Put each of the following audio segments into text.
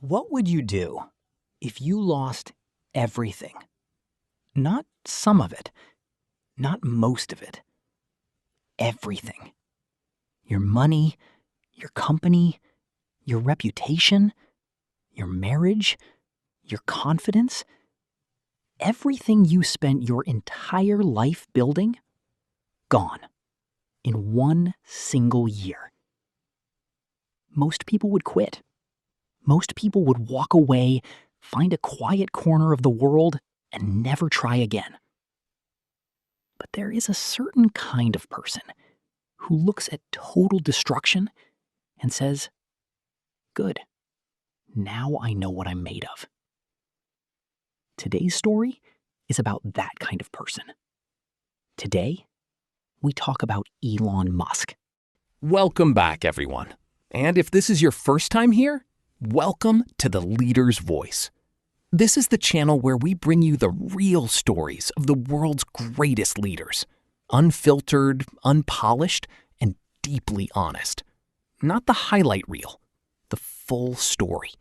What would you do if you lost everything? Not some of it, not most of it. Everything. Your money, your company, your reputation, your marriage, your confidence. Everything you spent your entire life building, gone in one single year. Most people would quit. Most people would walk away, find a quiet corner of the world, and never try again. But there is a certain kind of person who looks at total destruction and says, "Good, now I know what I'm made of." Today's story is about that kind of person. Today, we talk about Elon Musk. Welcome back, everyone. And if this is your first time here, welcome to The Leader's Voice. This is the channel where we bring you the real stories of the world's greatest leaders. Unfiltered, unpolished, and deeply honest. Not the highlight reel, the full story.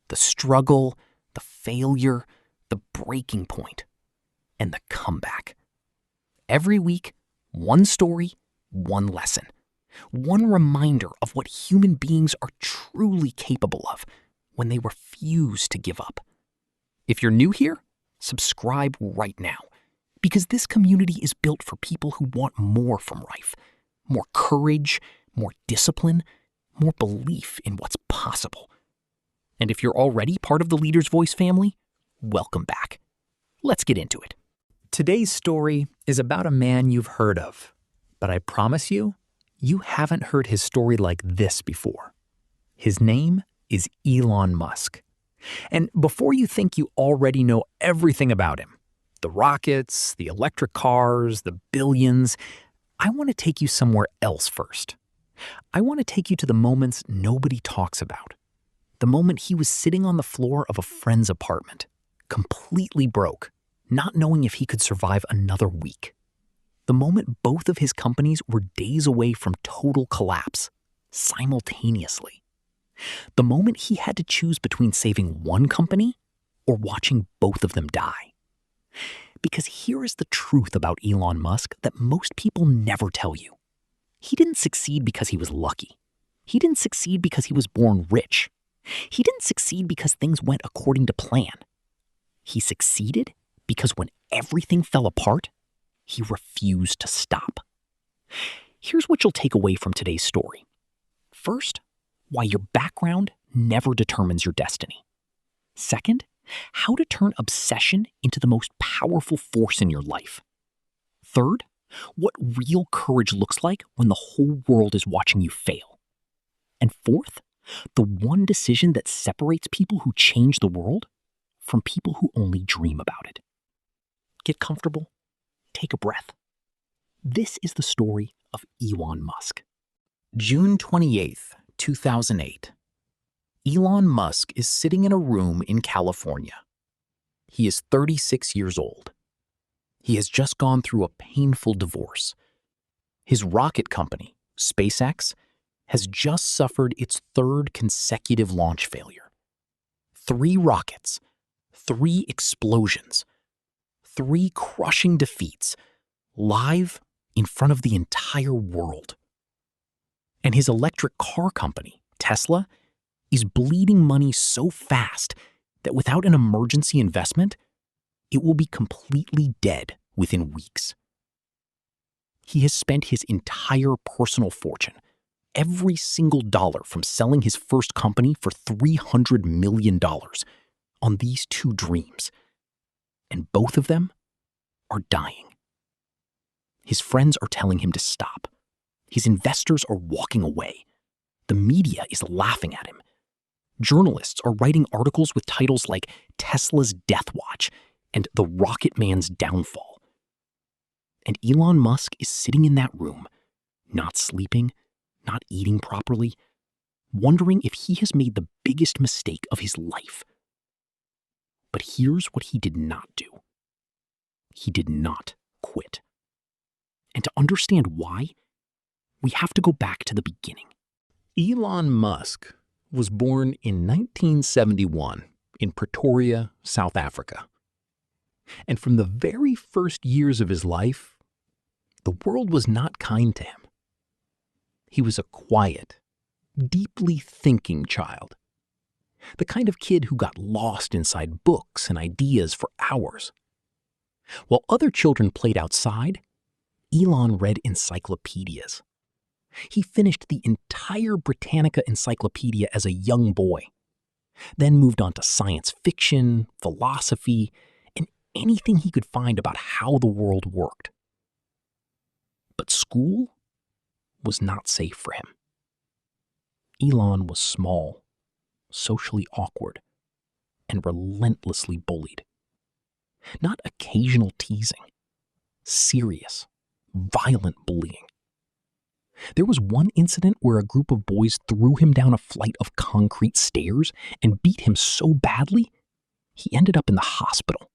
The struggle, the failure, the breaking point, and the comeback. Every week, one story, one lesson. One reminder of what human beings are truly capable of when they refuse to give up. If you're new here, subscribe right now, because this community is built for people who want more from life. More courage, more discipline, more belief in what's possible. And if you're already part of the Leader's Voice family, welcome back. Let's get into it. Today's story is about a man you've heard of, but I promise you, you haven't heard his story like this before. His name is Elon Musk. And before you think you already know everything about him, the rockets, the electric cars, the billions, I want to take you somewhere else first. I want to take you to the moments nobody talks about. The moment he was sitting on the floor of a friend's apartment, completely broke, not knowing if he could survive another week. The moment both of his companies were days away from total collapse, simultaneously. The moment he had to choose between saving one company or watching both of them die. Because here is the truth about Elon Musk that most people never tell you. He didn't succeed because he was lucky. He didn't succeed because he was born rich. He didn't succeed because things went according to plan. He succeeded because when everything fell apart, he refused to stop. Here's what you'll take away from today's story. First, why your background never determines your destiny. Second, how to turn obsession into the most powerful force in your life. Third, what real courage looks like when the whole world is watching you fail. And fourth, the one decision that separates people who change the world from people who only dream about it. Get comfortable. Take a breath. This is the story of Elon Musk. June 28th, 2008. Elon Musk is sitting in a room in California. He is 36 years old. He has just gone through a painful divorce. His rocket company, SpaceX, has just suffered its third consecutive launch failure. 3 rockets, 3 explosions, 3 crushing defeats, live in front of the entire world. And his electric car company, Tesla, is bleeding money so fast that without an emergency investment, it will be completely dead within weeks. He has spent his entire personal fortune, every single dollar from selling his first company for $300 million, on these 2 dreams. And both of them are dying. His friends are telling him to stop. His investors are walking away. The media is laughing at him. Journalists are writing articles with titles like Tesla's Death Watch and The Rocket Man's Downfall. And Elon Musk is sitting in that room, not sleeping, not eating properly, wondering if he has made the biggest mistake of his life. But here's what he did not do. He did not quit. And to understand why, we have to go back to the beginning. Elon Musk was born in 1971 in Pretoria, South Africa. And from the very first years of his life, the world was not kind to him. He was a quiet, deeply thinking child. The kind of kid who got lost inside books and ideas for hours. While other children played outside, Elon read encyclopedias. He finished the entire Britannica encyclopedia as a young boy, then moved on to science fiction, philosophy, and anything he could find about how the world worked. But school was not safe for him. Elon was small, socially awkward, and relentlessly bullied. Not occasional teasing, serious, violent bullying. There was one incident where a group of boys threw him down a flight of concrete stairs and beat him so badly, he ended up in the hospital.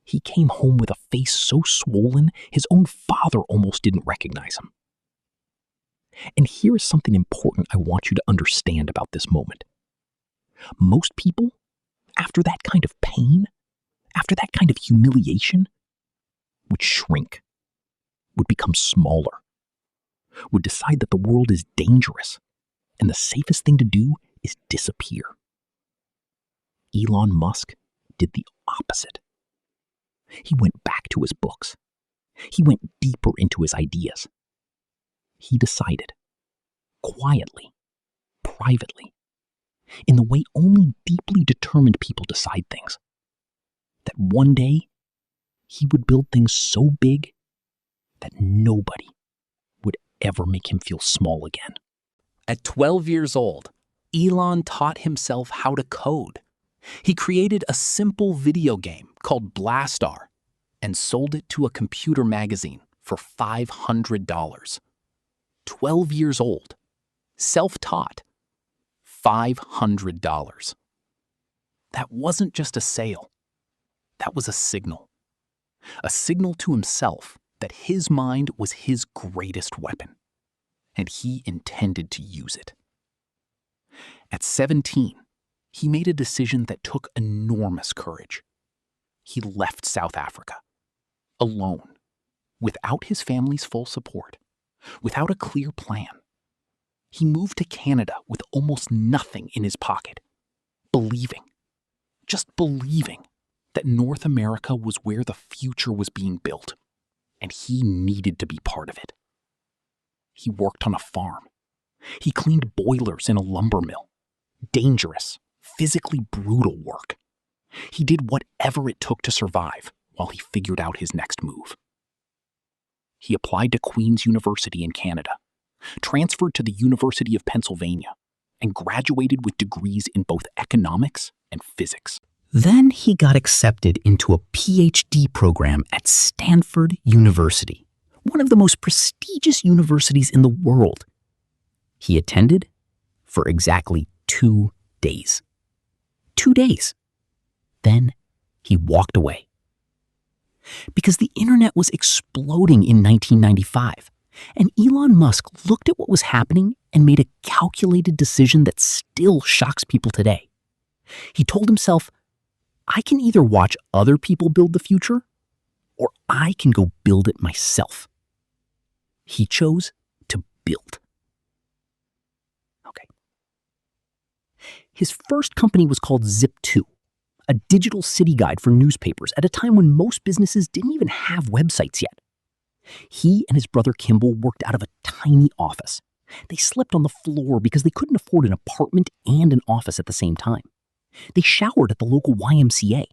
He came home with a face so swollen, his own father almost didn't recognize him. And here is something important I want you to understand about this moment. Most people, after that kind of pain, after that kind of humiliation, would shrink, would become smaller, would decide that the world is dangerous, and the safest thing to do is disappear. Elon Musk did the opposite. He went back to his books. He went deeper into his ideas. He decided, quietly, privately, in the way only deeply determined people decide things, that one day he would build things so big that nobody would ever make him feel small again. At 12 years old, Elon taught himself how to code. He created a simple video game called Blastar and sold it to a computer magazine for $500. 12 years old, self-taught, $500. That wasn't just a sale. That was a signal to himself that his mind was his greatest weapon, and he intended to use it. At 17, he made a decision that took enormous courage. He left South Africa, alone, without his family's full support, without a clear plan. He moved to Canada with almost nothing in his pocket, just believing that North America was where the future was being built, and he needed to be part of it. He worked on a farm. He cleaned boilers in a lumber mill. Dangerous, physically brutal work. He did whatever it took to survive while he figured out his next move. He applied to Queen's University in Canada, transferred to the University of Pennsylvania, and graduated with degrees in both economics and physics. Then he got accepted into a PhD program at Stanford University, one of the most prestigious universities in the world. He attended for exactly 2 days. 2 days. Then he walked away. Because the internet was exploding in 1995, and Elon Musk looked at what was happening and made a calculated decision that still shocks people today. He told himself, I can either watch other people build the future, or I can go build it myself. He chose to build. Okay. His first company was called Zip2, a digital city guide for newspapers at a time when most businesses didn't even have websites yet. He and his brother Kimball worked out of a tiny office. They slept on the floor because they couldn't afford an apartment and an office at the same time. They showered at the local YMCA.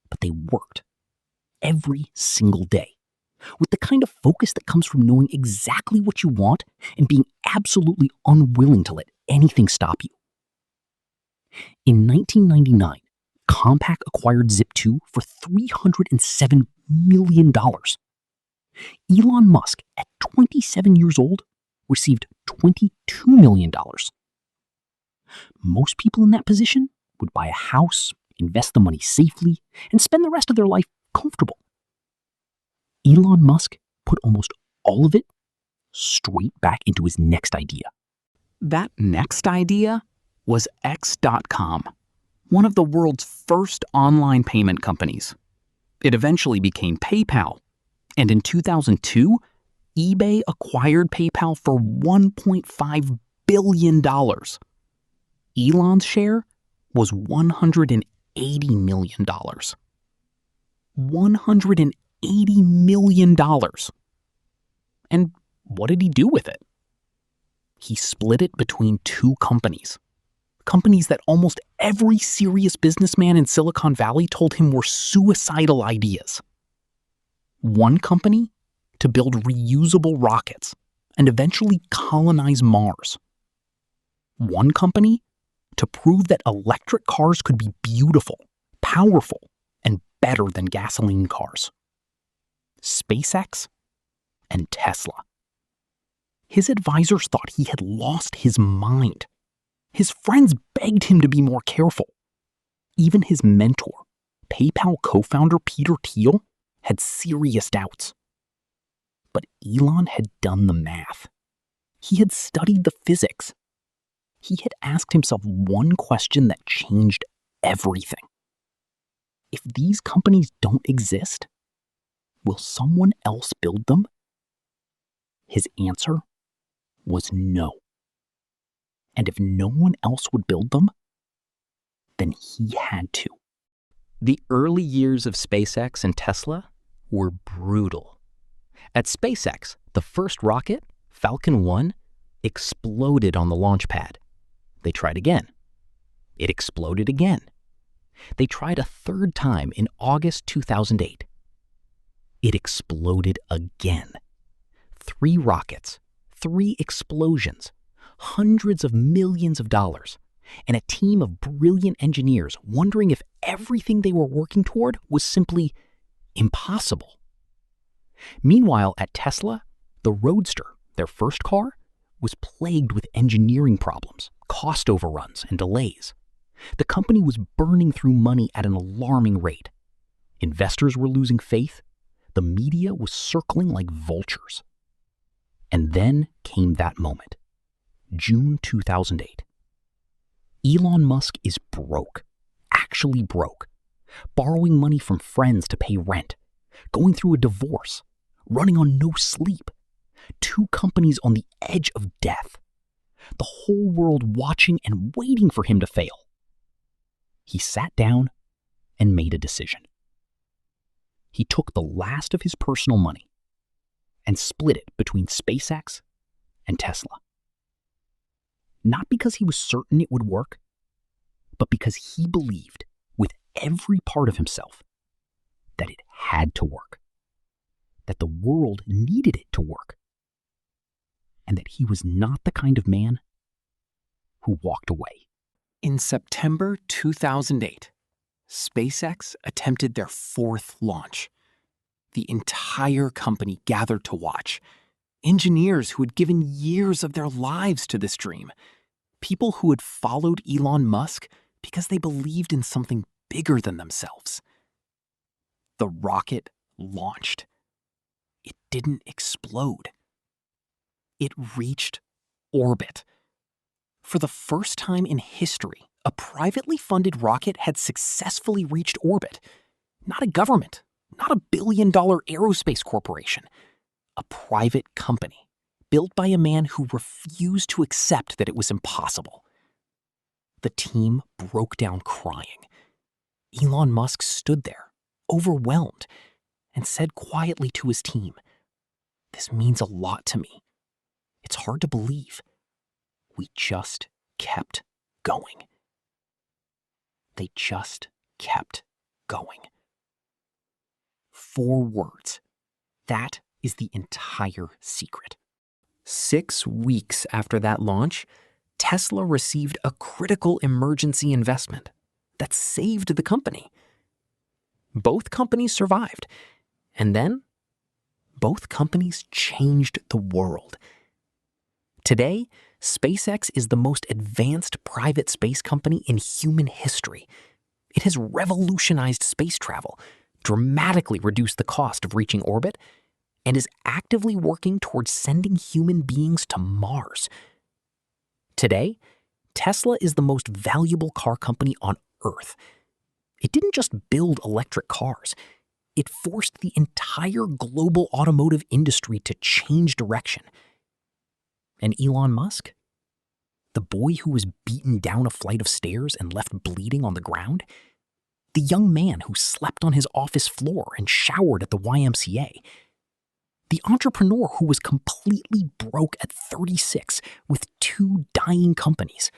But they worked every single day with the kind of focus that comes from knowing exactly what you want and being absolutely unwilling to let anything stop you. In 1999, Compaq acquired Zip2 for $307 million. Elon Musk, at 27 years old, received $22 million. Most people in that position would buy a house, invest the money safely, and spend the rest of their life comfortable. Elon Musk put almost all of it straight back into his next idea. That next idea was X.com, one of the world's first online payment companies. It eventually became PayPal, and in 2002, eBay acquired PayPal for $1.5 billion. Elon's share was $180 million. $180 million. And what did he do with it? He split it between two companies. Companies that almost every serious businessman in Silicon Valley told him were suicidal ideas. One company to build reusable rockets and eventually colonize Mars. One company to prove that electric cars could be beautiful, powerful, and better than gasoline cars. SpaceX and Tesla. His advisors thought he had lost his mind. His friends begged him to be more careful. Even his mentor, PayPal co-founder Peter Thiel, had serious doubts. But Elon had done the math. He had studied the physics. He had asked himself one question that changed everything. If these companies don't exist, will someone else build them? His answer was no. And if no one else would build them, then he had to. The early years of SpaceX and Tesla were brutal. At SpaceX, the first rocket, Falcon 1, exploded on the launch pad. They tried again. It exploded again. They tried a third time in August 2008. It exploded again. 3 rockets, 3 explosions, hundreds of millions of dollars, and a team of brilliant engineers wondering if everything they were working toward was simply impossible. Meanwhile, at Tesla, the Roadster, their first car, was plagued with engineering problems, cost overruns, and delays. The company was burning through money at an alarming rate. Investors were losing faith. The media was circling like vultures. And then came that moment, June 2008. Elon Musk is broke, actually broke, borrowing money from friends to pay rent, going through a divorce, running on no sleep, 2 companies on the edge of death, the whole world watching and waiting for him to fail. He sat down and made a decision. He took the last of his personal money and split it between SpaceX and Tesla. Not because he was certain it would work, but because he believed with every part of himself that it had to work, that the world needed it to work, and that he was not the kind of man who walked away. In September 2008, SpaceX attempted their 4th launch. The entire company gathered to watch. Engineers who had given years of their lives to this dream. People who had followed Elon Musk because they believed in something bigger than themselves. The rocket launched. It didn't explode. It reached orbit. For the first time in history, a privately funded rocket had successfully reached orbit. Not a government, not a billion-dollar aerospace corporation. A private company, built by a man who refused to accept that it was impossible. The team broke down crying. Elon Musk stood there, overwhelmed, and said quietly to his team, "This means a lot to me. It's hard to believe. We just kept going." They just kept going. 4 words. That is the entire secret. 6 weeks after that launch, Tesla received a critical emergency investment that saved the company. Both companies survived, and then both companies changed the world. Today, SpaceX is the most advanced private space company in human history. It has revolutionized space travel, dramatically reduced the cost of reaching orbit, and is actively working towards sending human beings to Mars. Today, Tesla is the most valuable car company on Earth. It didn't just build electric cars. It forced the entire global automotive industry to change direction. And Elon Musk? The boy who was beaten down a flight of stairs and left bleeding on the ground? The young man who slept on his office floor and showered at the YMCA? The entrepreneur who was completely broke at 36 with 2 dying companies?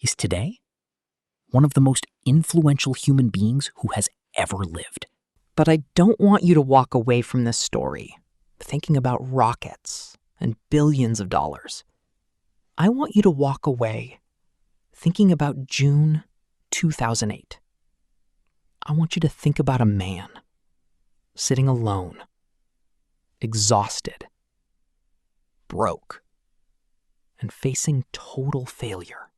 Is today one of the most influential human beings who has ever lived. But I don't want you to walk away from this story thinking about rockets and billions of dollars. I want you to walk away thinking about June 2008. I want you to think about a man sitting alone, exhausted, broke, and facing total failure,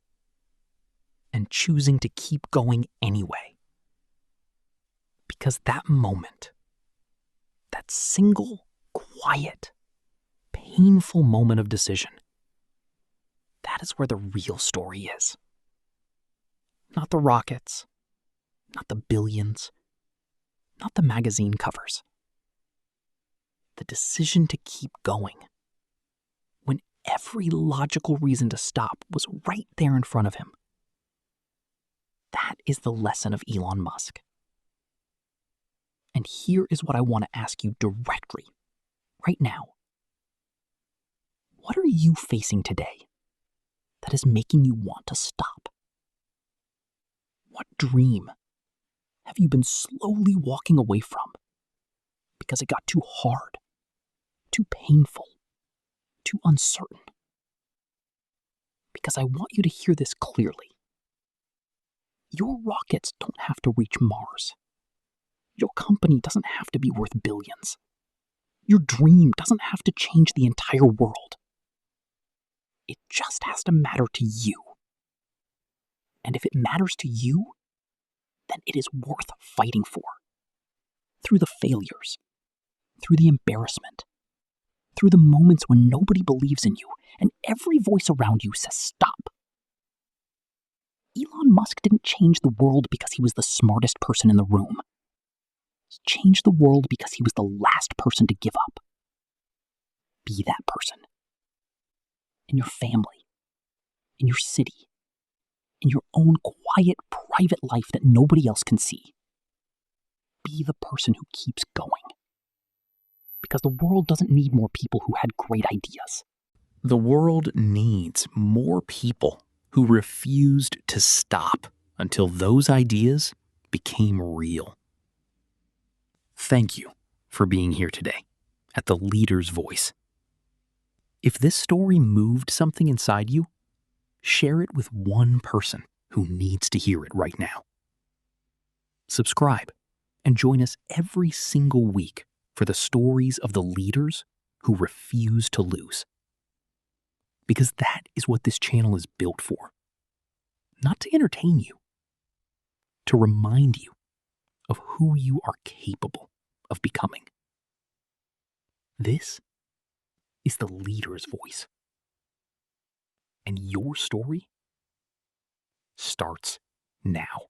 and choosing to keep going anyway. Because that moment, that single, quiet, painful moment of decision, that is where the real story is. Not the rockets, not the billions, not the magazine covers. The decision to keep going, when every logical reason to stop was right there in front of him. That is the lesson of Elon Musk. And here is what I want to ask you directly, right now. What are you facing today that is making you want to stop? What dream have you been slowly walking away from because it got too hard, too painful, too uncertain? Because I want you to hear this clearly. Your rockets don't have to reach Mars. Your company doesn't have to be worth billions. Your dream doesn't have to change the entire world. It just has to matter to you. And if it matters to you, then it is worth fighting for. Through the failures, through the embarrassment, through the moments when nobody believes in you and every voice around you says stop. Elon Musk didn't change the world because he was the smartest person in the room. He changed the world because he was the last person to give up. Be that person. In your family, in your city, in your own quiet, private life that nobody else can see. Be the person who keeps going. Because the world doesn't need more people who had great ideas. The world needs more people who refused to stop until those ideas became real. Thank you for being here today at The Leader's Voice. If this story moved something inside you, share it with one person who needs to hear it right now. Subscribe and join us every single week for the stories of the leaders who refuse to lose. Because that is what this channel is built for. Not to entertain you, to remind you of who you are capable of becoming. This is the leader's voice. And your story starts now.